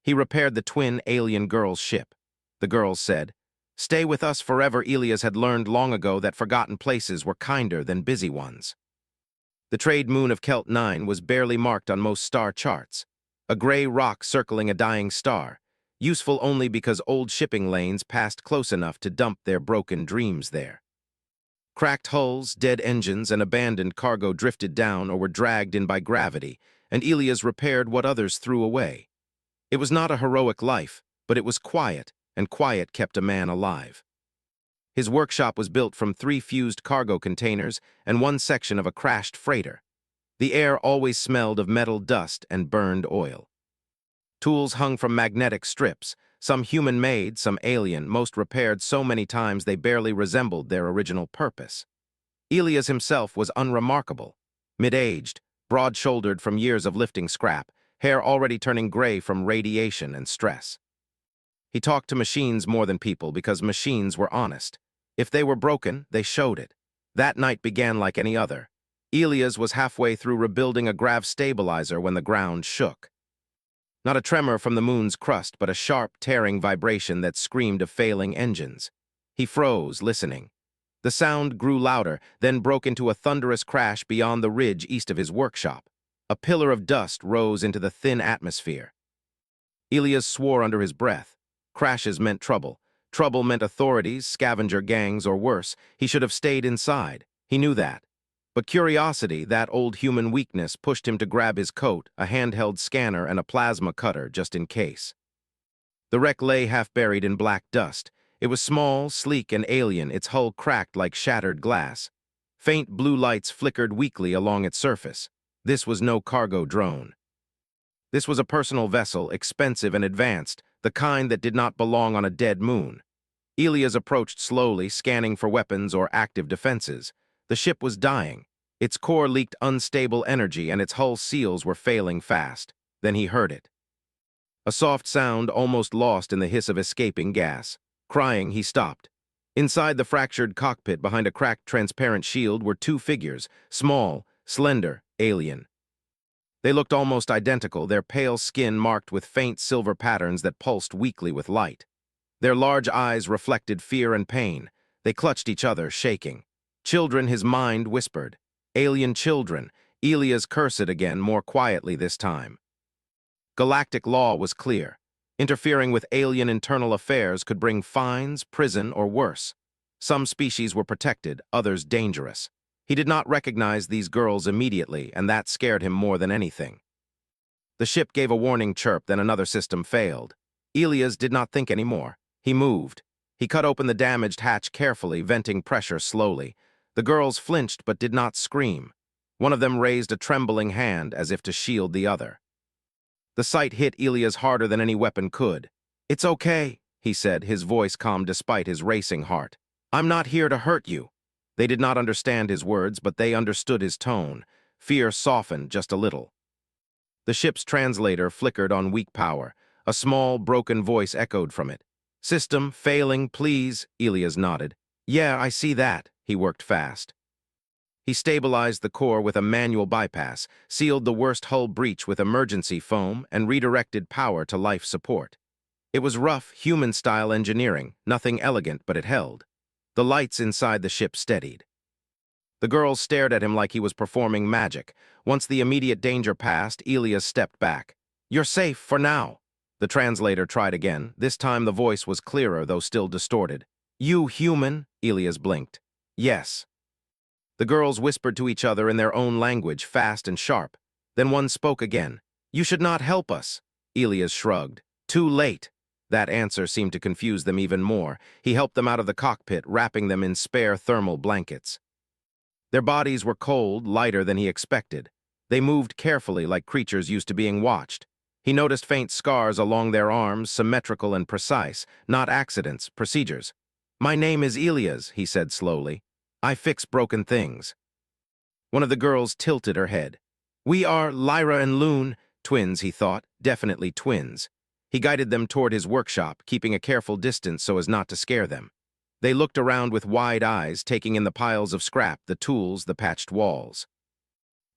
He repaired the twin alien girls' ship. The girls said, "Stay with us forever." Elias had learned long ago that forgotten places were kinder than busy ones. The trade moon of Kelt 9 was barely marked on most star charts. A gray rock circling a dying star, useful only because old shipping lanes passed close enough to dump their broken dreams there. Cracked hulls, dead engines, and abandoned cargo drifted down or were dragged in by gravity, and Elias repaired what others threw away. It was not a heroic life, but it was quiet, and quiet kept a man alive. His workshop was built from 3 fused cargo containers and 1 section of a crashed freighter. The air always smelled of metal dust and burned oil. Tools hung from magnetic strips, some human-made, some alien, most repaired so many times they barely resembled their original purpose. Elias himself was unremarkable, mid-aged, broad-shouldered from years of lifting scrap, hair already turning gray from radiation and stress. He talked to machines more than people because machines were honest. If they were broken, they showed it. That night began like any other. Elias was halfway through rebuilding a grav stabilizer when the ground shook. Not a tremor from the moon's crust, but a sharp, tearing vibration that screamed of failing engines. He froze, listening. The sound grew louder, then broke into a thunderous crash beyond the ridge east of his workshop. A pillar of dust rose into the thin atmosphere. Elias swore under his breath. Crashes meant trouble. Trouble meant authorities, scavenger gangs, or worse. He should have stayed inside. He knew that. But curiosity, that old human weakness, pushed him to grab his coat, a handheld scanner, and a plasma cutter just in case. The wreck lay half buried in black dust. It was small, sleek, and alien, its hull cracked like shattered glass. Faint blue lights flickered weakly along its surface. This was no cargo drone. This was a personal vessel, expensive and advanced, the kind that did not belong on a dead moon. Elias approached slowly, scanning for weapons or active defenses. The ship was dying. Its core leaked unstable energy and its hull seals were failing fast. Then he heard it. A soft sound almost lost in the hiss of escaping gas. Crying, he stopped. Inside the fractured cockpit behind a cracked transparent shield were 2 figures, small, slender, alien. They looked almost identical, their pale skin marked with faint silver patterns that pulsed weakly with light. Their large eyes reflected fear and pain. They clutched each other, shaking. Children, his mind whispered. Alien children. Elias cursed again, more quietly this time. Galactic law was clear. Interfering with alien internal affairs could bring fines, prison, or worse. Some species were protected, others dangerous. He did not recognize these girls immediately, and that scared him more than anything. The ship gave a warning chirp, then another system failed. Elias did not think anymore. He moved. He cut open the damaged hatch carefully, venting pressure slowly. The girls flinched but did not scream. One of them raised a trembling hand as if to shield the other. The sight hit Elias harder than any weapon could. "It's okay," he said, his voice calm despite his racing heart. "I'm not here to hurt you." They did not understand his words, but they understood his tone. Fear softened just a little. The ship's translator flickered on weak power. A small, broken voice echoed from it. "System failing, please," Elias nodded. "Yeah, I see that." He worked fast. He stabilized the core with a manual bypass, sealed the worst hull breach with emergency foam, and redirected power to life support. It was rough, human-style engineering, nothing elegant, but it held. The lights inside the ship steadied. The girls stared at him like he was performing magic. Once the immediate danger passed, Elias stepped back. "You're safe for now." The translator tried again. This time the voice was clearer, though still distorted. "You human?" Elias blinked. "Yes." The girls whispered to each other in their own language, fast and sharp. Then one spoke again. "You should not help us." Elias shrugged. "Too late." That answer seemed to confuse them even more. He helped them out of the cockpit, wrapping them in spare thermal blankets. Their bodies were cold, lighter than he expected. They moved carefully like creatures used to being watched. He noticed faint scars along their arms, symmetrical and precise, not accidents, procedures. "My name is Elias," he said slowly. "I fix broken things." One of the girls tilted her head. "We are Lyra and Loon." Twins, he thought, definitely twins. He guided them toward his workshop, keeping a careful distance so as not to scare them. They looked around with wide eyes, taking in the piles of scrap, the tools, the patched walls.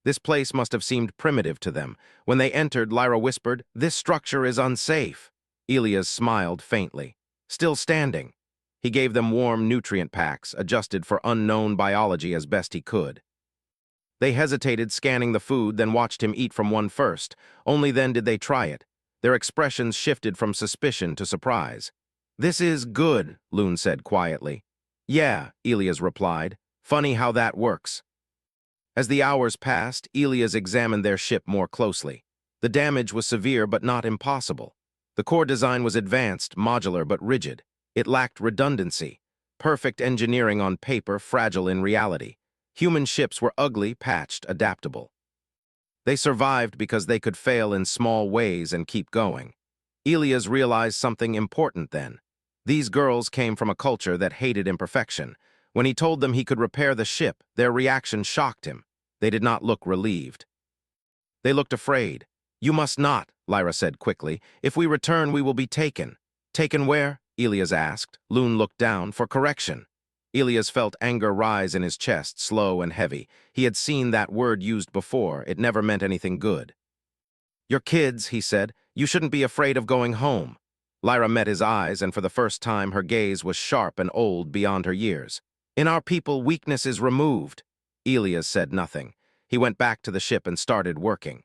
This place must have seemed primitive to them. When they entered, Lyra whispered, "This structure is unsafe." Elias smiled faintly. "Still standing." He gave them warm nutrient packs, adjusted for unknown biology as best he could. They hesitated, scanning the food, then watched him eat from one first. Only then did they try it. Their expressions shifted from suspicion to surprise. "This is good," Loon said quietly. "Yeah," Elias replied. "Funny how that works." As the hours passed, Elias examined their ship more closely. The damage was severe but not impossible. The core design was advanced, modular but rigid. It lacked redundancy. Perfect engineering on paper, fragile in reality. Human ships were ugly, patched, adaptable. They survived because they could fail in small ways and keep going. Elias realized something important then. These girls came from a culture that hated imperfection. When he told them he could repair the ship, their reaction shocked him. They did not look relieved. They looked afraid. "You must not," Lyra said quickly. "If we return, we will be taken." "Taken where?" Elias asked. Loon looked down for correction. Elias felt anger rise in his chest, slow and heavy. He had seen that word used before. It never meant anything good. "You're kids," he said. "You shouldn't be afraid of going home." Lyra met his eyes, and for the first time her gaze was sharp and old beyond her years. "In our people, weakness is removed." Elias said nothing. He went back to the ship and started working.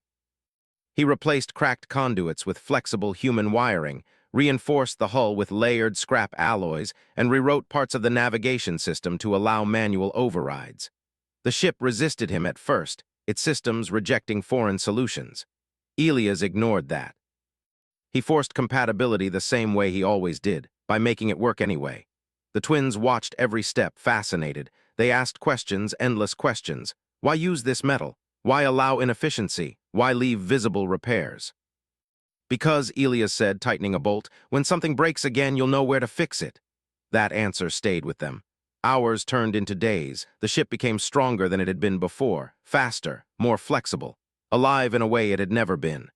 He replaced cracked conduits with flexible human wiring, reinforced the hull with layered scrap alloys, and rewrote parts of the navigation system to allow manual overrides. The ship resisted him at first, its systems rejecting foreign solutions. Elias ignored that. He forced compatibility the same way he always did, by making it work anyway. The twins watched every step, fascinated. They asked questions, endless questions. Why use this metal? Why allow inefficiency? Why leave visible repairs? "Because," Elias said, tightening a bolt, "when something breaks again, you'll know where to fix it." That answer stayed with them. Hours turned into days. The ship became stronger than it had been before, faster, more flexible, alive in a way it had never been.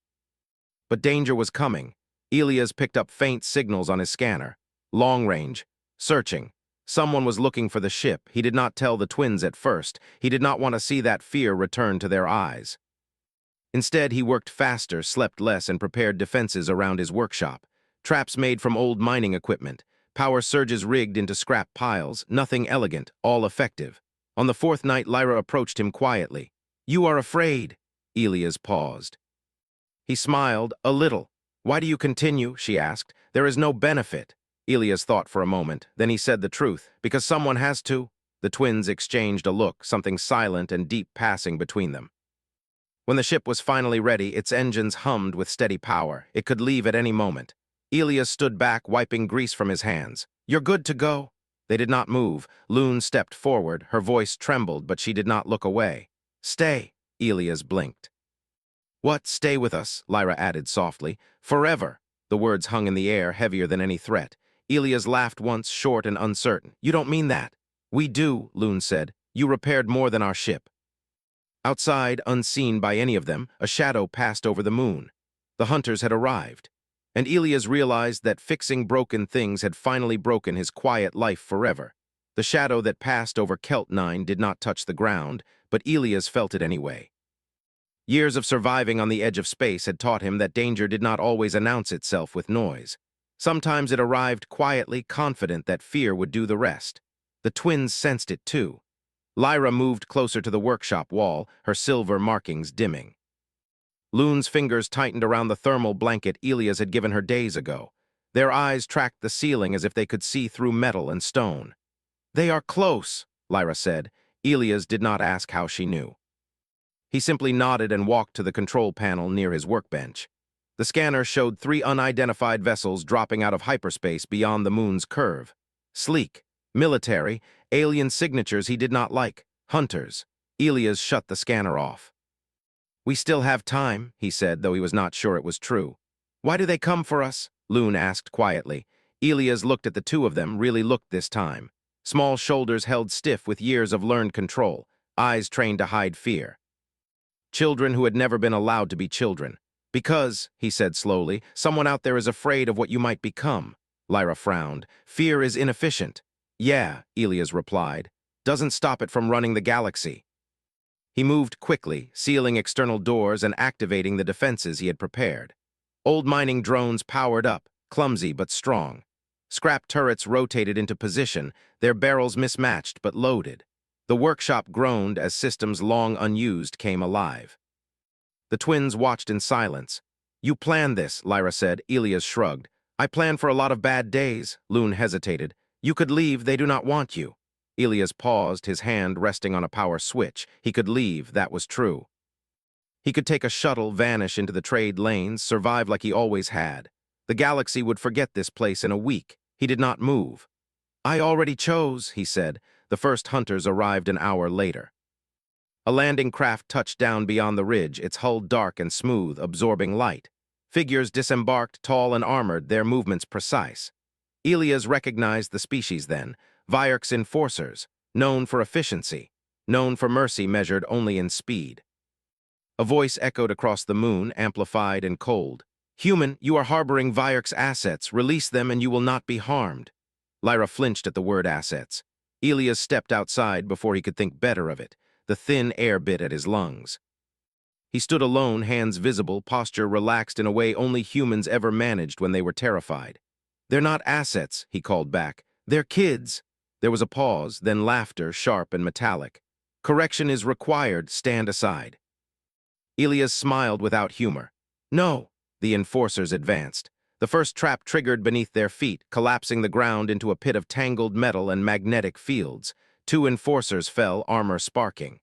But danger was coming. Elias picked up faint signals on his scanner. Long range. Searching. Someone was looking for the ship. He did not tell the twins at first. He did not want to see that fear return to their eyes. Instead, he worked faster, slept less, and prepared defenses around his workshop. Traps made from old mining equipment. Power surges rigged into scrap piles. Nothing elegant, all effective. On the fourth night, Lyra approached him quietly. "You are afraid." Elias paused. He smiled, a little. "Why do you continue?" she asked. "There is no benefit." Elias thought for a moment. Then he said the truth. "Because someone has to." The twins exchanged a look, something silent and deep passing between them. When the ship was finally ready, its engines hummed with steady power. It could leave at any moment. Elias stood back, wiping grease from his hands. "You're good to go." They did not move. Loon stepped forward. Her voice trembled, but she did not look away. "Stay." Elias blinked. "What? Stay with us," Lyra added softly. "Forever." The words hung in the air, heavier than any threat. Elias laughed once, short and uncertain. "You don't mean that." "We do," Loon said. "You repaired more than our ship." Outside, unseen by any of them, a shadow passed over the moon. The hunters had arrived. And Elias realized that fixing broken things had finally broken his quiet life forever. The shadow that passed over Kelt 9 did not touch the ground, but Elias felt it anyway. Years of surviving on the edge of space had taught him that danger did not always announce itself with noise. Sometimes it arrived quietly, confident that fear would do the rest. The twins sensed it too. Lyra moved closer to the workshop wall, her silver markings dimming. Loon's fingers tightened around the thermal blanket Elias had given her days ago. Their eyes tracked the ceiling as if they could see through metal and stone. "They are close," Lyra said. Elias did not ask how she knew. He simply nodded and walked to the control panel near his workbench. The scanner showed 3 unidentified vessels dropping out of hyperspace beyond the moon's curve. Sleek, military, alien signatures he did not like. Hunters. Elias shut the scanner off. "We still have time," he said, though he was not sure it was true. "Why do they come for us?" Loon asked quietly. Elias looked at the two of them, really looked this time. Small shoulders held stiff with years of learned control, eyes trained to hide fear. Children who had never been allowed to be children. "Because," he said slowly, "someone out there is afraid of what you might become." Lyra frowned. "Fear is inefficient." "Yeah," Elias replied. "Doesn't stop it from running the galaxy." He moved quickly, sealing external doors and activating the defenses he had prepared. Old mining drones powered up, clumsy but strong. Scrap turrets rotated into position, their barrels mismatched but loaded. The workshop groaned as systems long unused came alive. The twins watched in silence. "You planned this," Lyra said. Elias shrugged. "I planned for a lot of bad days." Loon hesitated. "You could leave, they do not want you." Elias paused, his hand resting on a power switch. He could leave, that was true. He could take a shuttle, vanish into the trade lanes, survive like he always had. The galaxy would forget this place in a week. He did not move. "I already chose," he said. The first hunters arrived an hour later. A landing craft touched down beyond the ridge, its hull dark and smooth, absorbing light. Figures disembarked, tall and armored, their movements precise. Elias recognized the species then, Viewership enforcers, known for efficiency, known for mercy measured only in speed. A voice echoed across the moon, amplified and cold. "Human, you are harboring Viewership's assets. Release them and you will not be harmed." Lyra flinched at the word assets. Elias stepped outside before he could think better of it. The thin air bit at his lungs. He stood alone, hands visible, posture relaxed in a way only humans ever managed when they were terrified. "They're not assets," he called back. "They're kids." There was a pause, then laughter, sharp and metallic. "Correction is required. Stand aside." Elias smiled without humor. "No." The enforcers advanced. The first trap triggered beneath their feet, collapsing the ground into a pit of tangled metal and magnetic fields. 2 enforcers fell, armor sparking.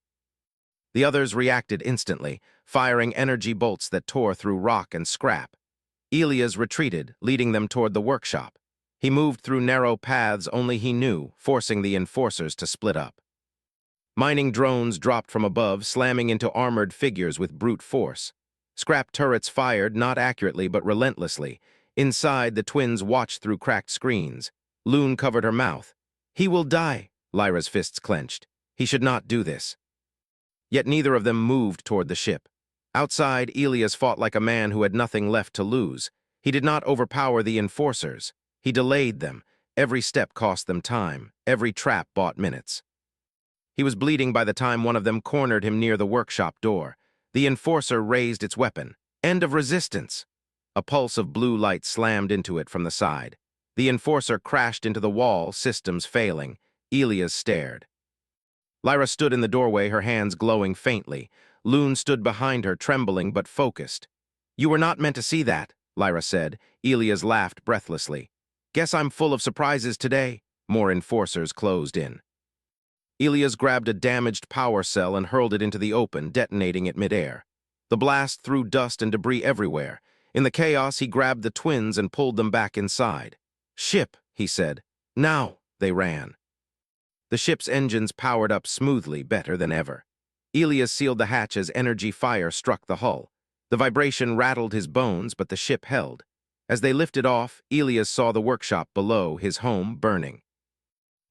The others reacted instantly, firing energy bolts that tore through rock and scrap. Elias retreated, leading them toward the workshop. He moved through narrow paths only he knew, forcing the enforcers to split up. Mining drones dropped from above, slamming into armored figures with brute force. Scrap turrets fired, not accurately but relentlessly. Inside, the twins watched through cracked screens. Loon covered her mouth. "He will die." Lyra's fists clenched. "He should not do this." Yet neither of them moved toward the ship. Outside, Elias fought like a man who had nothing left to lose. He did not overpower the enforcers. He delayed them. Every step cost them time. Every trap bought minutes. He was bleeding by the time one of them cornered him near the workshop door. The enforcer raised its weapon. "End of resistance." A pulse of blue light slammed into it from the side. The enforcer crashed into the wall, systems failing. Elias stared. Lyra stood in the doorway, her hands glowing faintly. Loon stood behind her, trembling but focused. "You were not meant to see that," Lyra said. Elias laughed breathlessly. "Guess I'm full of surprises today." More enforcers closed in. Elias grabbed a damaged power cell and hurled it into the open, detonating it midair. The blast threw dust and debris everywhere. In the chaos, he grabbed the twins and pulled them back inside. "Ship," he said. "Now." They ran. The ship's engines powered up smoothly, better than ever. Elias sealed the hatch as energy fire struck the hull. The vibration rattled his bones, but the ship held. As they lifted off, Elias saw the workshop below, his home burning.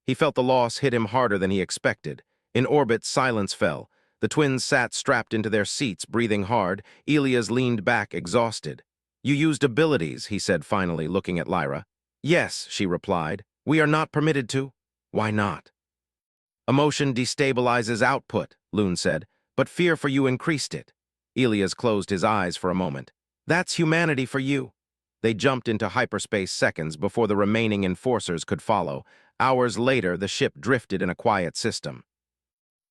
He felt the loss hit him harder than he expected. In orbit, silence fell. The twins sat strapped into their seats, breathing hard. Elias leaned back, exhausted. "You used abilities," he said finally, looking at Lyra. "Yes," she replied. "We are not permitted to." "Why not?" "Emotion destabilizes output," Loon said, "but fear for you increased it." Elias closed his eyes for a moment. "That's humanity for you." They jumped into hyperspace seconds before the remaining enforcers could follow. Hours later, the ship drifted in a quiet system.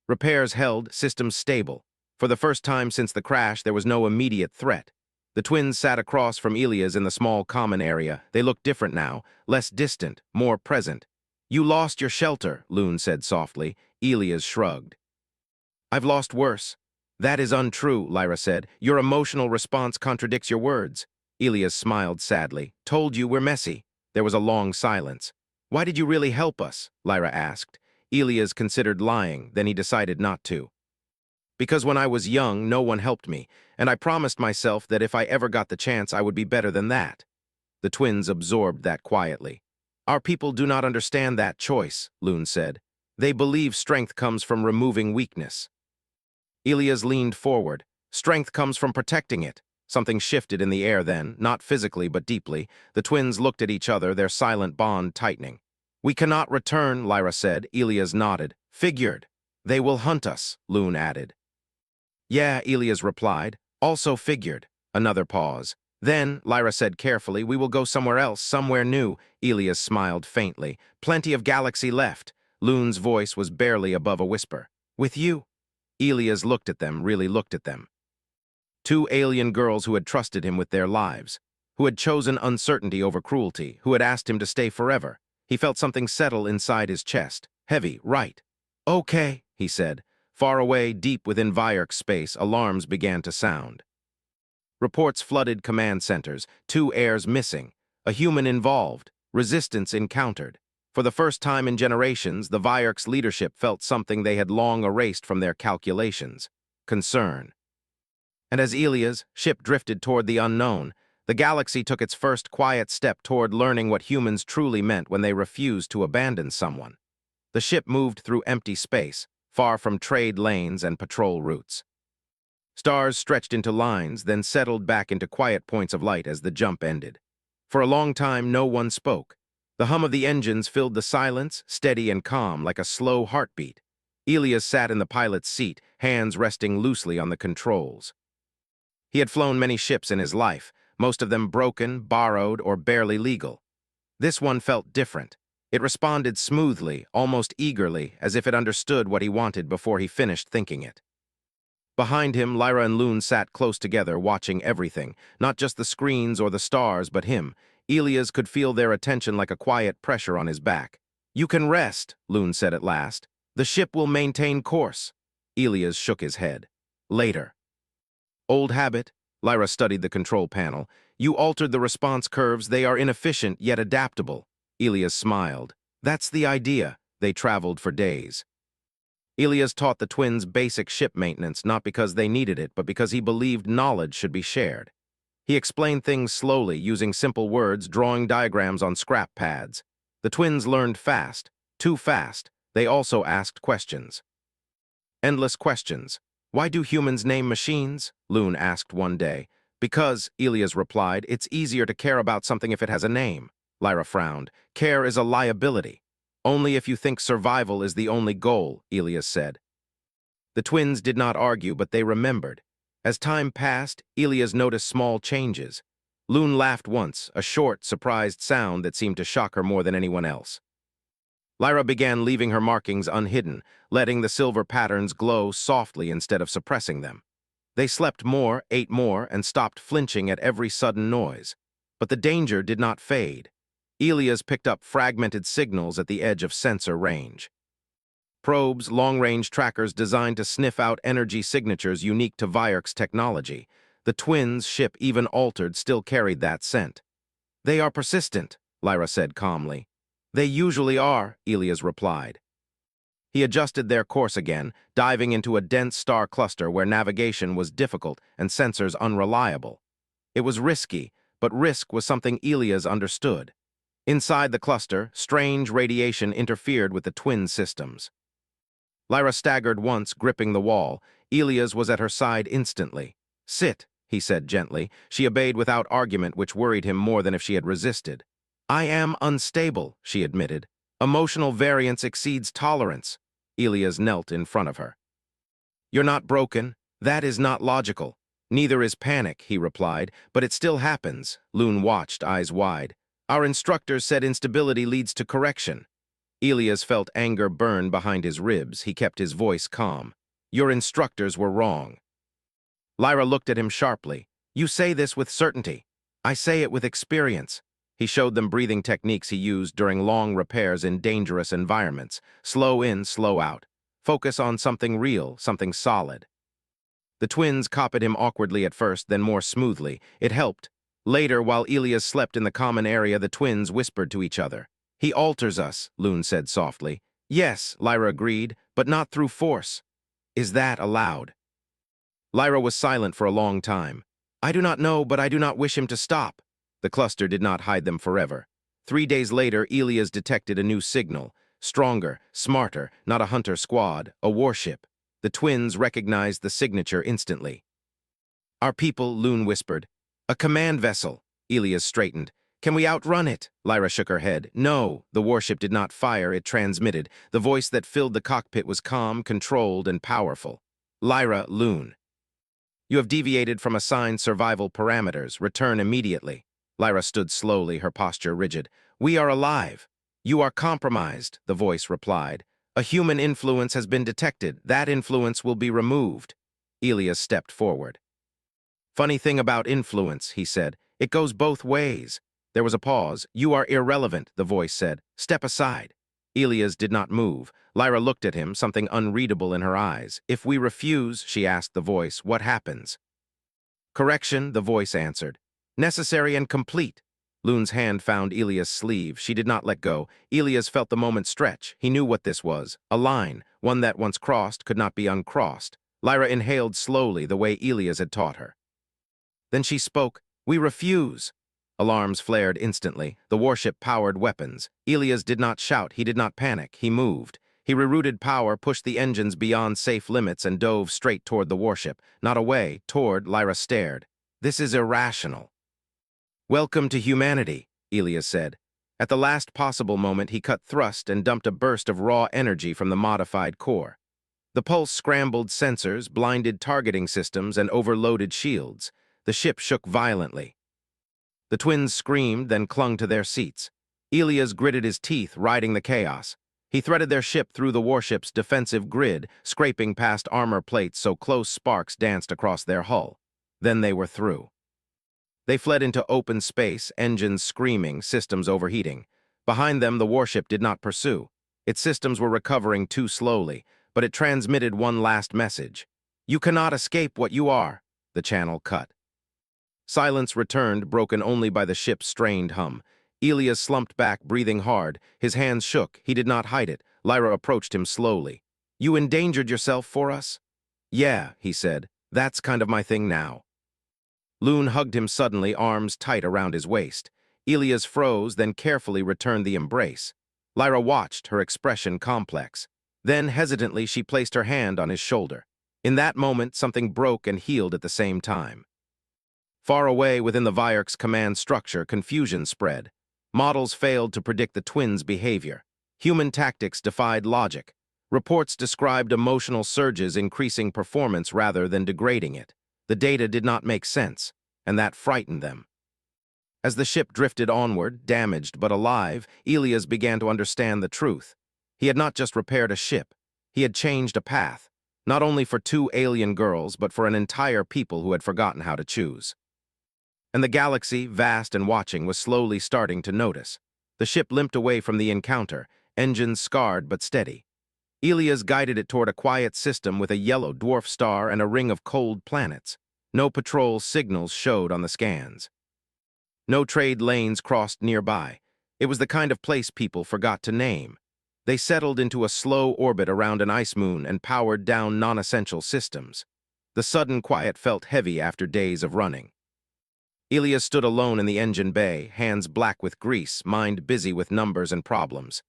Repairs held, systems stable. For the first time since the crash, there was no immediate threat. The twins sat across from Elias in the small common area. They looked different now, less distant, more present. "You lost your shelter," Loon said softly. Elias shrugged. "I've lost worse." "That is untrue," Lyra said. "Your emotional response contradicts your words." Elias smiled sadly. "Told you we're messy." There was a long silence. "Why did you really help us?" Lyra asked. Elias considered lying, then he decided not to. "Because when I was young, no one helped me, and I promised myself that if I ever got the chance, I would be better than that." The twins absorbed that quietly. "Our people do not understand that choice," Loon said. "They believe strength comes from removing weakness." Elias leaned forward. "Strength comes from protecting it." Something shifted in the air then, not physically but deeply. The twins looked at each other, their silent bond tightening. "We cannot return," Lyra said. Elias nodded. "Figured." "They will hunt us," Loon added. Yeah, Elias replied. Also figured. Another pause. Then, Lyra said carefully, we will go somewhere else, somewhere new. Elias smiled faintly. Plenty of galaxy left. Loon's voice was barely above a whisper. With you? Elias looked at them, really looked at them. Two alien girls who had trusted him with their lives, who had chosen uncertainty over cruelty, who had asked him to stay forever. He felt something settle inside his chest. Heavy, right. Okay, he said. Far away, deep within Vyark's space, alarms began to sound. Reports flooded command centers, 2 heirs missing, a human involved, resistance encountered. For the first time in generations, the Vyark's leadership felt something they had long erased from their calculations: concern. And as Elia's ship drifted toward the unknown, the galaxy took its first quiet step toward learning what humans truly meant when they refused to abandon someone. The ship moved through empty space, far from trade lanes and patrol routes. Stars stretched into lines, then settled back into quiet points of light as the jump ended. For a long time, no one spoke. The hum of the engines filled the silence, steady and calm, like a slow heartbeat. Elias sat in the pilot's seat, hands resting loosely on the controls. He had flown many ships in his life, most of them broken, borrowed, or barely legal. This one felt different. It responded smoothly, almost eagerly, as if it understood what he wanted before he finished thinking it. Behind him, Lyra and Loon sat close together, watching everything, not just the screens or the stars, but him. Elias could feel their attention like a quiet pressure on his back. You can rest, Loon said at last. The ship will maintain course. Elias shook his head. Later. Old habit. Lyra studied the control panel. You altered the response curves. They are inefficient, yet adaptable. Elias smiled. That's the idea. They traveled for days. Elias taught the twins basic ship maintenance, not because they needed it, but because he believed knowledge should be shared. He explained things slowly, using simple words, drawing diagrams on scrap pads. The twins learned fast, too fast. They also asked questions. Endless questions. Why do humans name machines? Loon asked one day. Because, Elias replied, it's easier to care about something if it has a name. Lyra frowned. Care is a liability. Only if you think survival is the only goal, Elias said. The twins did not argue, but they remembered. As time passed, Elias noticed small changes. Loon laughed once, a short, surprised sound that seemed to shock her more than anyone else. Lyra began leaving her markings unhidden, letting the silver patterns glow softly instead of suppressing them. They slept more, ate more, and stopped flinching at every sudden noise. But the danger did not fade. Elias picked up fragmented signals at the edge of sensor range. Probes, long-range trackers designed to sniff out energy signatures unique to Vyark's technology. The twins' ship, even altered, still carried that scent. They are persistent, Lyra said calmly. They usually are, Elias replied. He adjusted their course again, diving into a dense star cluster where navigation was difficult and sensors unreliable. It was risky, but risk was something Elias understood. Inside the cluster, strange radiation interfered with the twin systems. Lyra staggered once, gripping the wall. Elias was at her side instantly. Sit, he said gently. She obeyed without argument, which worried him more than if she had resisted. I am unstable, she admitted. Emotional variance exceeds tolerance. Elias knelt in front of her. You're not broken. That is not logical. Neither is panic, he replied, but it still happens. Loon watched, eyes wide. Our instructors said instability leads to correction. Elias felt anger burn behind his ribs. He kept his voice calm. Your instructors were wrong. Lyra looked at him sharply. You say this with certainty. I say it with experience. He showed them breathing techniques he used during long repairs in dangerous environments. Slow in, slow out. Focus on something real, something solid. The twins copied him awkwardly at first, then more smoothly. It helped. Later, while Elias slept in the common area, the twins whispered to each other. He alters us, Loon said softly. Yes, Lyra agreed, but not through force. Is that allowed? Lyra was silent for a long time. I do not know, but I do not wish him to stop. The cluster did not hide them forever. 3 days later, Elias detected a new signal. Stronger, smarter, not a hunter squad, a warship. The twins recognized the signature instantly. Our people, Loon whispered. A command vessel. Elias straightened. Can we outrun it? Lyra shook her head. No, the warship did not fire, it transmitted. The voice that filled the cockpit was calm, controlled, and powerful. Lyra, Loon. You have deviated from assigned survival parameters. Return immediately. Lyra stood slowly, her posture rigid. We are alive. You are compromised, the voice replied. A human influence has been detected. That influence will be removed. Elias stepped forward. Funny thing about influence, he said. It goes both ways. There was a pause. You are irrelevant, the voice said. Step aside. Elias did not move. Lyra looked at him, something unreadable in her eyes. If we refuse, she asked the voice, what happens? Correction, the voice answered. Necessary and complete. Loon's hand found Elias' sleeve. She did not let go. Elias felt the moment stretch. He knew what this was. A line, one that once crossed could not be uncrossed. Lyra inhaled slowly, the way Elias had taught her. Then she spoke. We refuse. Alarms flared instantly. The warship powered weapons. Elias did not shout. He did not panic. He moved. He rerouted power, pushed the engines beyond safe limits, and dove straight toward the warship. Not away, toward. Lyra stared. This is irrational. Welcome to humanity, Elias said. At the last possible moment, he cut thrust and dumped a burst of raw energy from the modified core. The pulse scrambled sensors, blinded targeting systems, and overloaded shields. The ship shook violently. The twins screamed, then clung to their seats. Elias gritted his teeth, riding the chaos. He threaded their ship through the warship's defensive grid, scraping past armor plates so close sparks danced across their hull. Then they were through. They fled into open space, engines screaming, systems overheating. Behind them, the warship did not pursue. Its systems were recovering too slowly, but it transmitted one last message. You cannot escape what you are. The channel cut. Silence returned, broken only by the ship's strained hum. Elias slumped back, breathing hard. His hands shook. He did not hide it. Lyra approached him slowly. You endangered yourself for us? Yeah, he said. That's kind of my thing now. Loon hugged him suddenly, arms tight around his waist. Elias froze, then carefully returned the embrace. Lyra watched, her expression complex. Then, hesitantly, she placed her hand on his shoulder. In that moment, something broke and healed at the same time. Far away within the Vierk's command structure, confusion spread. Models failed to predict the twins' behavior. Human tactics defied logic. Reports described emotional surges increasing performance rather than degrading it. The data did not make sense, and that frightened them. As the ship drifted onward, damaged but alive, Elias began to understand the truth. He had not just repaired a ship. He had changed a path, not only for two alien girls, but for an entire people who had forgotten how to choose. And the galaxy, vast and watching, was slowly starting to notice. The ship limped away from the encounter, engines scarred but steady. Elias guided it toward a quiet system with a yellow dwarf star and a ring of cold planets. No patrol signals showed on the scans. No trade lanes crossed nearby. It was the kind of place people forgot to name. They settled into a slow orbit around an ice moon and powered down non-essential systems. The sudden quiet felt heavy after days of running. Elias stood alone in the engine bay, hands black with grease, mind busy with numbers and problems.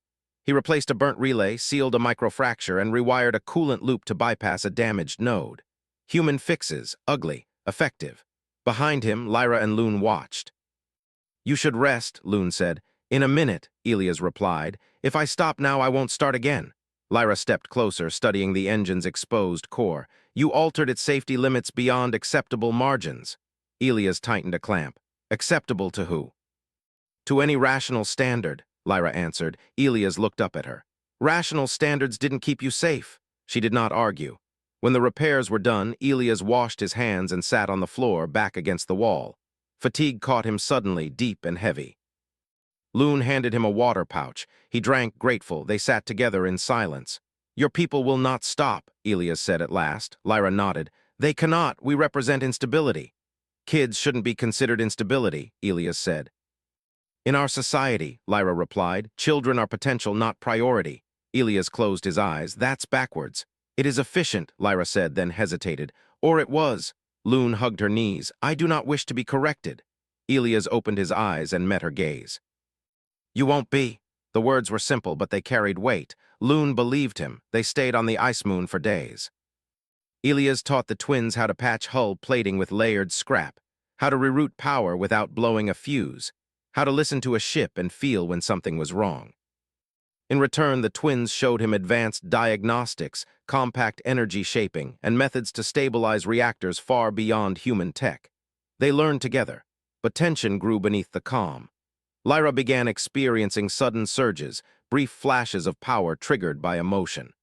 He replaced a burnt relay, sealed a microfracture, and rewired a coolant loop to bypass a damaged node. Human fixes, ugly, effective. Behind him, Lyra and Loon watched. You should rest, Loon said. In a minute, Elias replied. If I stop now, I won't start again. Lyra stepped closer, studying the engine's exposed core. You altered its safety limits beyond acceptable margins. Elias tightened a clamp. Acceptable to who? To any rational standard, Lyra answered. Elias looked up at her. Rational standards didn't keep you safe. She did not argue. When the repairs were done, Elias washed his hands and sat on the floor, back against the wall. Fatigue caught him suddenly, deep and heavy. Loon handed him a water pouch. He drank, grateful. They sat together in silence. Your people will not stop, Elias said at last. Lyra nodded. They cannot. We represent instability. Kids shouldn't be considered instability, Elias said. In our society, Lyra replied, children are potential, not priority. Elias closed his eyes. That's backwards. It is efficient, Lyra said, then hesitated. Or it was. Loon hugged her knees. I do not wish to be corrected. Elias opened his eyes and met her gaze. You won't be. The words were simple, but they carried weight. Loon believed him. They stayed on the ice moon for days. Elias taught the twins how to patch hull plating with layered scrap, how to reroute power without blowing a fuse, how to listen to a ship and feel when something was wrong. In return, the twins showed him advanced diagnostics, compact energy shaping, and methods to stabilize reactors far beyond human tech. They learned together, but tension grew beneath the calm. Lyra began experiencing sudden surges, brief flashes of power triggered by emotion.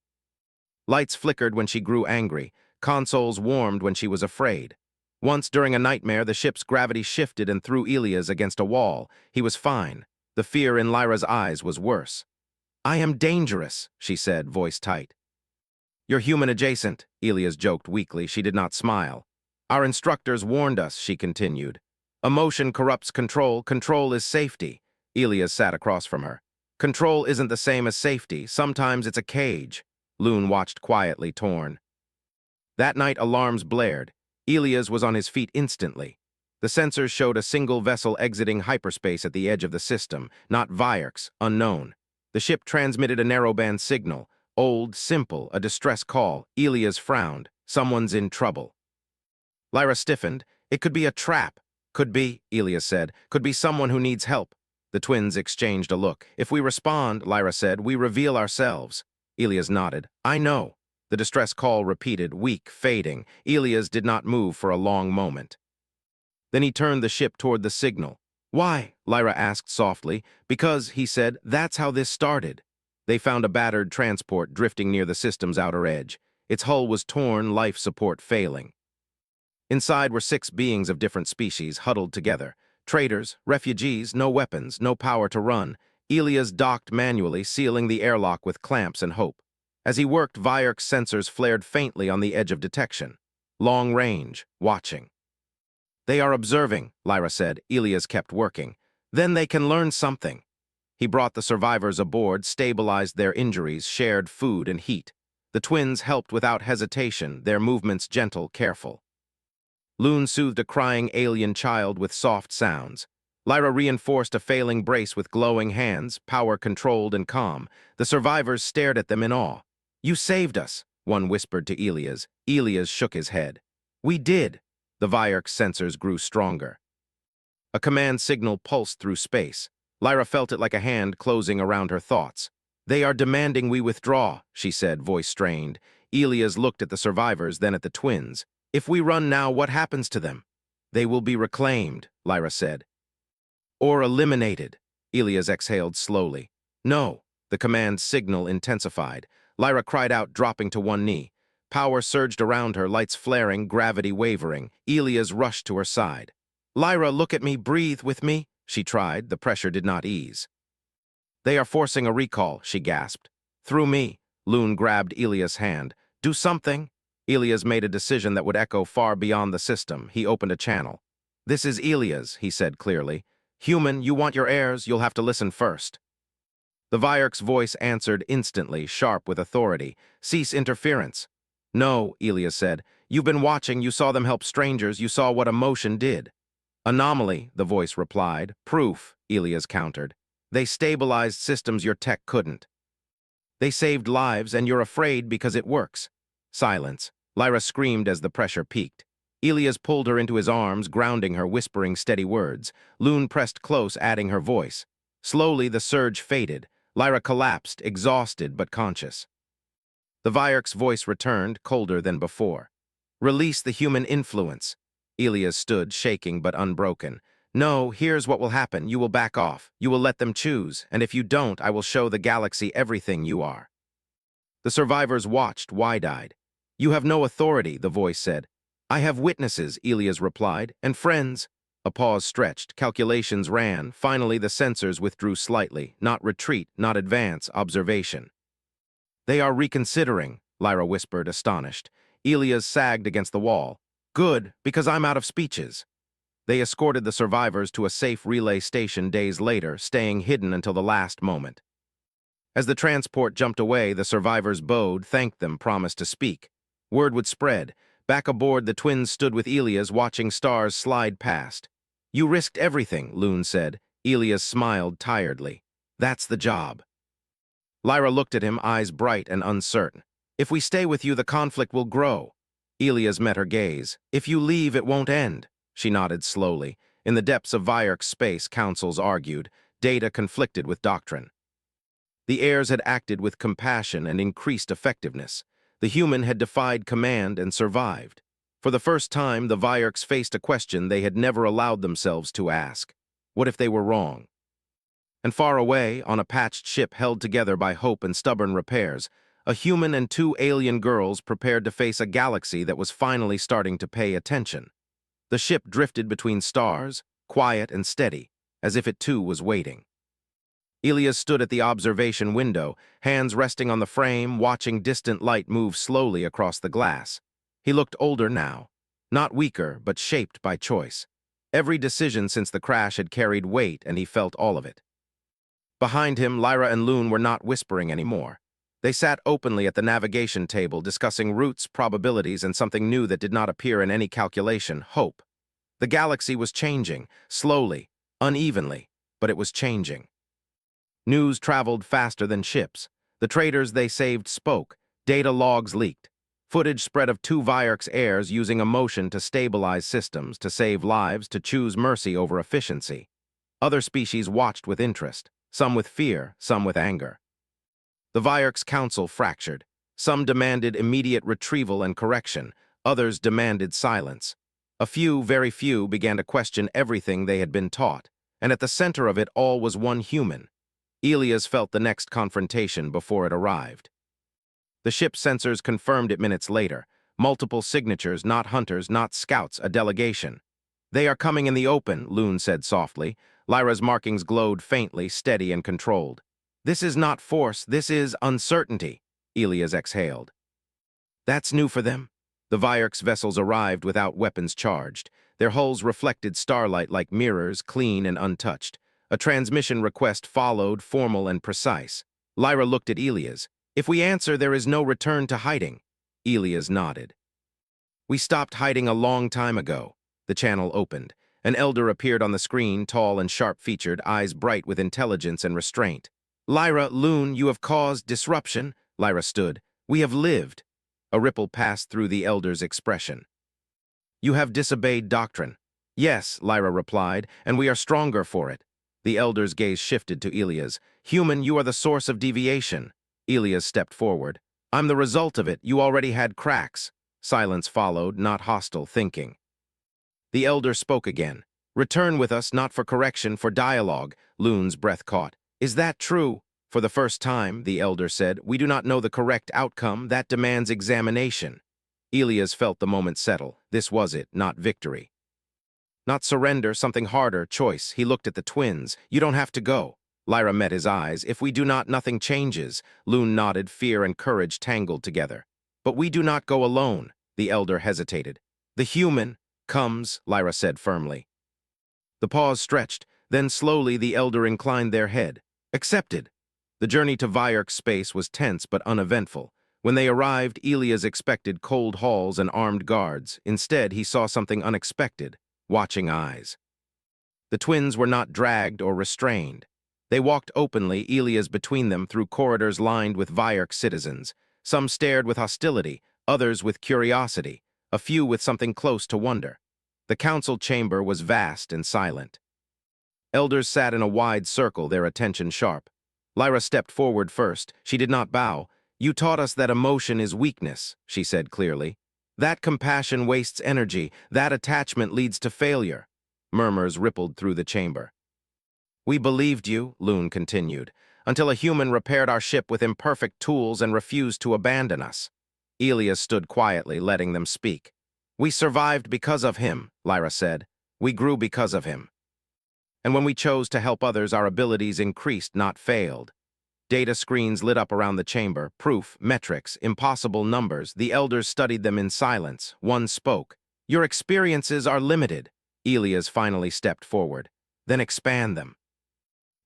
Lights flickered when she grew angry, consoles warmed when she was afraid. Once during a nightmare, the ship's gravity shifted and threw Elias against a wall. He was fine. The fear in Lyra's eyes was worse. "I am dangerous," she said, voice tight. "You're human adjacent," Elias joked weakly. She did not smile. "Our instructors warned us," she continued. "Emotion corrupts control. Control is safety." Elias sat across from her. "Control isn't the same as safety. Sometimes it's a cage." Loon watched quietly, torn. That night, alarms blared. Elias was on his feet instantly. The sensors showed a single vessel exiting hyperspace at the edge of the system, not Vierks, unknown. The ship transmitted a narrowband signal. Old, simple, a distress call. Elias frowned. Someone's in trouble. Lyra stiffened. "It could be a trap." "Could be," Elias said. "Could be someone who needs help." The twins exchanged a look. "If we respond," Lyra said, "we reveal ourselves." Elias nodded. "I know." The distress call repeated, weak, fading. Elias did not move for a long moment. Then he turned the ship toward the signal. "Why?" Lyra asked softly. "Because," he said, "that's how this started." They found a battered transport drifting near the system's outer edge. Its hull was torn, life support failing. Inside were 6 beings of different species, huddled together. Traders, refugees, no weapons, no power to run. Elias docked manually, sealing the airlock with clamps and hope. As he worked, Vierk's sensors flared faintly on the edge of detection. Long range, watching. "They are observing," Lyra said. Elias kept working. "Then they can learn something." He brought the survivors aboard, stabilized their injuries, shared food and heat. The twins helped without hesitation, their movements gentle, careful. Loon soothed a crying alien child with soft sounds. Lyra reinforced a failing brace with glowing hands, power controlled and calm. The survivors stared at them in awe. "You saved us," one whispered to Elias. Elias shook his head. "We did." The Vierk's sensors grew stronger. A command signal pulsed through space. Lyra felt it like a hand closing around her thoughts. "They are demanding we withdraw," she said, voice strained. Elias looked at the survivors, then at the twins. "If we run now, what happens to them?" "They will be reclaimed," Lyra said. "Or eliminated." Elias exhaled slowly. "No." The command signal intensified. Lyra cried out, dropping to one knee. Power surged around her, lights flaring, gravity wavering. Elias rushed to her side. "Lyra, look at me, breathe with me." She tried. The pressure did not ease. "They are forcing a recall," she gasped. "Through me." Loon grabbed Elias' hand. "Do something." Elias made a decision that would echo far beyond the system. He opened a channel. "This is Elias," he said clearly. "Human, you want your heirs, you'll have to listen first." The Vierk's voice answered instantly, sharp with authority. "Cease interference." "No," Elias said. "You've been watching, you saw them help strangers, you saw what emotion did." "Anomaly," the voice replied. "Proof," Elias countered. "They stabilized systems your tech couldn't. They saved lives, and you're afraid because it works." Silence. Lyra screamed as the pressure peaked. Elias pulled her into his arms, grounding her, whispering steady words. Loon pressed close, adding her voice. Slowly, the surge faded. Lyra collapsed, exhausted but conscious. The Vierk's voice returned, colder than before. "Release the human influence." Elias stood, shaking but unbroken. "No, here's what will happen. You will back off. You will let them choose, and if you don't, I will show the galaxy everything you are." The survivors watched, wide-eyed. "You have no authority," the voice said. "I have witnesses," Elias replied, "and friends." A pause stretched, calculations ran. Finally, the sensors withdrew slightly. Not retreat, not advance, observation. "They are reconsidering," Lyra whispered, astonished. Elias sagged against the wall. "Good, because I'm out of speeches." They escorted the survivors to a safe relay station days later, staying hidden until the last moment. As the transport jumped away, the survivors bowed, thanked them, promised to speak. Word would spread. Back aboard, the twins stood with Elias, watching stars slide past. "You risked everything," Loon said. Elias smiled tiredly. "That's the job." Lyra looked at him, eyes bright and uncertain. "If we stay with you, the conflict will grow." Elias met her gaze. "If you leave, it won't end." She nodded slowly. In the depths of Vierk's space, councils argued. Data conflicted with doctrine. The heirs had acted with compassion and increased effectiveness. The human had defied command and survived. For the first time, the Vierks faced a question they had never allowed themselves to ask. What if they were wrong? And far away, on a patched ship held together by hope and stubborn repairs, a human and two alien girls prepared to face a galaxy that was finally starting to pay attention. The ship drifted between stars, quiet and steady, as if it too was waiting. Elias stood at the observation window, hands resting on the frame, watching distant light move slowly across the glass. He looked older now, not weaker, but shaped by choice. Every decision since the crash had carried weight, and he felt all of it. Behind him, Lyra and Loon were not whispering anymore. They sat openly at the navigation table, discussing routes, probabilities, and something new that did not appear in any calculation: hope. The galaxy was changing, slowly, unevenly, but it was changing. News traveled faster than ships. The traders they saved spoke. Data logs leaked. Footage spread of two Vierks heirs using emotion to stabilize systems, to save lives, to choose mercy over efficiency. Other species watched with interest, some with fear, some with anger. The Vierks Council fractured. Some demanded immediate retrieval and correction. Others demanded silence. A few, very few, began to question everything they had been taught. And at the center of it all was one human. Elias felt the next confrontation before it arrived. The ship's sensors confirmed it minutes later. Multiple signatures, not hunters, not scouts, a delegation. "They are coming in the open," Loon said softly. Lyra's markings glowed faintly, steady and controlled. "This is not force, this is uncertainty," Elias exhaled. "That's new for them." The Vierks vessels arrived without weapons charged. Their hulls reflected starlight like mirrors, clean and untouched. A transmission request followed, formal and precise. Lyra looked at Elias. "If we answer, there is no return to hiding." Elias nodded. "We stopped hiding a long time ago." The channel opened. An elder appeared on the screen, tall and sharp-featured, eyes bright with intelligence and restraint. "Lyra, Loon, you have caused disruption." Lyra stood. "We have lived." A ripple passed through the elder's expression. "You have disobeyed doctrine." "Yes," Lyra replied, "and we are stronger for it." The elder's gaze shifted to Elias. "Human, you are the source of deviation." Elias stepped forward. "I'm the result of it. You already had cracks." Silence followed, not hostile thinking. The elder spoke again. "Return with us, not for correction, for dialogue." Loon's breath caught. "Is that true?" "For the first time," the elder said, "we do not know the correct outcome. That demands examination." Elias felt the moment settle. This was it, not victory. Not surrender, something harder, choice. He looked at the twins. "You don't have to go." Lyra met his eyes. "If we do not, nothing changes." Loon nodded, fear and courage tangled together. "But we do not go alone." The elder hesitated. "The human comes," Lyra said firmly. The pause stretched. Then slowly the elder inclined their head. "Accepted." The journey to Vierk space was tense but uneventful. When they arrived, Elias expected cold halls and armed guards. Instead, he saw something unexpected. Watching eyes. The twins were not dragged or restrained. They walked openly, Elias between them, through corridors lined with Vierk citizens. Some stared with hostility, others with curiosity, a few with something close to wonder. The council chamber was vast and silent. Elders sat in a wide circle, their attention sharp. Lyra stepped forward first. She did not bow. "You taught us that emotion is weakness," she said clearly. "That compassion wastes energy. That attachment leads to failure." Murmurs rippled through the chamber. "We believed you," Loon continued, "until a human repaired our ship with imperfect tools and refused to abandon us." Elias stood quietly, letting them speak. "We survived because of him," Lyra said. "We grew because of him. And when we chose to help others, our abilities increased, not failed." Data screens lit up around the chamber, proof, metrics, impossible numbers. The elders studied them in silence. One spoke. "Your experiences are limited." Elias finally stepped forward. "Then expand them."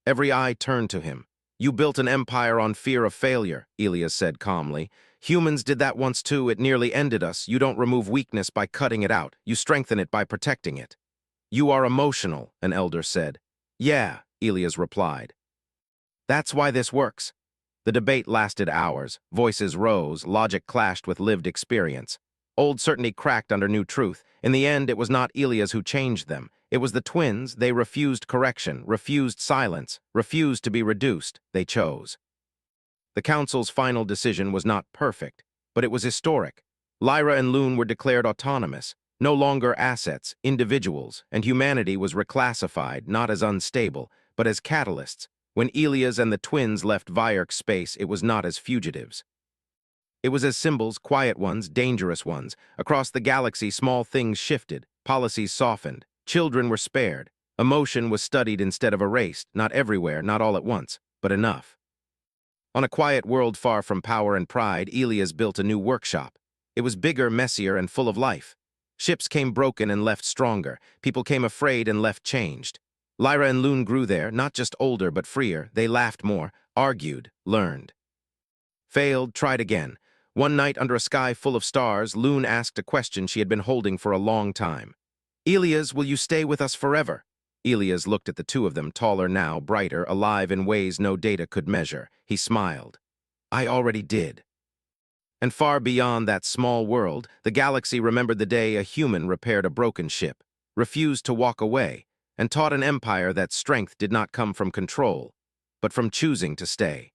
Every eye turned to him. "You built an empire on fear of failure," Elias said calmly. "Humans did that once too. It nearly ended us. You don't remove weakness by cutting it out. You strengthen it by protecting it." "You are emotional," an elder said. "Yeah," Elias replied. "That's why this works." The debate lasted hours. Voices rose, logic clashed with lived experience. Old certainty cracked under new truth. In the end, it was not Elias who changed them. It was the twins. They refused correction, refused silence, refused to be reduced. They chose. The council's final decision was not perfect, but it was historic. Lyra and Loon were declared autonomous, no longer assets, individuals, and humanity was reclassified not as unstable, but as catalysts. When Elias and the twins left Vyerk's space, it was not as fugitives. It was as symbols, quiet ones, dangerous ones. Across the galaxy, small things shifted, policies softened, children were spared. Emotion was studied instead of erased, not everywhere, not all at once, but enough. On a quiet world far from power and pride, Elias built a new workshop. It was bigger, messier, and full of life. Ships came broken and left stronger. People came afraid and left changed. Lyra and Loon grew there, not just older but freer. They laughed more, argued, learned. Failed, tried again. One night under a sky full of stars, Loon asked a question she had been holding for a long time. "Elias, will you stay with us forever?" Elias looked at the two of them, taller now, brighter, alive in ways no data could measure. He smiled. "I already did." And far beyond that small world, the galaxy remembered the day a human repaired a broken ship, refused to walk away, and taught an empire that strength did not come from control, but from choosing to stay.